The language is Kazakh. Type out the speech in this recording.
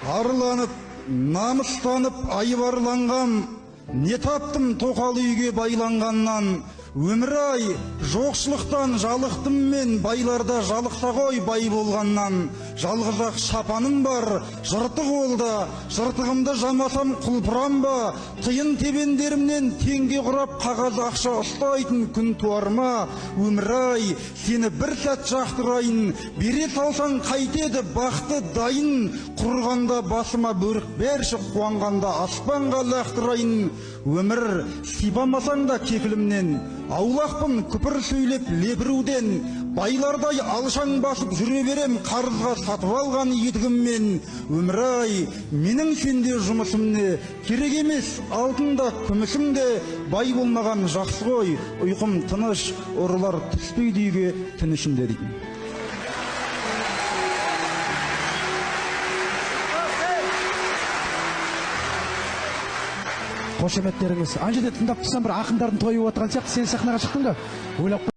Арыланып, намыстанып айбарланған, не таптым тоқал үйге байланғаннан. Өмір-ай, жоқшылықтан жалықтым мен, байларда жалықта ғой бай болғаннан. Жалғыз-ақ шапаным бар, жыртық олда, жыртығымды жамасам құлпырам ба? Тиын тебендерімнен теңге құрап қағаз ақша ұстайтын күн туар ма? Өмір-ай, сені бір сәт жақтырайын, бере салсаң қайтеді бақты дайын. Құрғанда басыма бөрік берші, қуанғанда аспанға лақтырайын. Өмір, сипамасаң да кекілімнен, аулақпын күпір сөйлеп лебіруден. Байлардай алшаң басып жүре берем, қарызға сатып алған етігіммен. Өмір-ай, менің сенде жұмысым не? Керек емес алтында күмісім де. Бай болмаған жақсы ғой, ұйқым тыныш, ұрылар түспейді үйге тінішімде дейтін. Қошеметтеріңіз. Ана жерде тыңдап тұрсам, бір ақындардың тойы отырған сияқты, сен сахнаға шықтың ба? Ойлап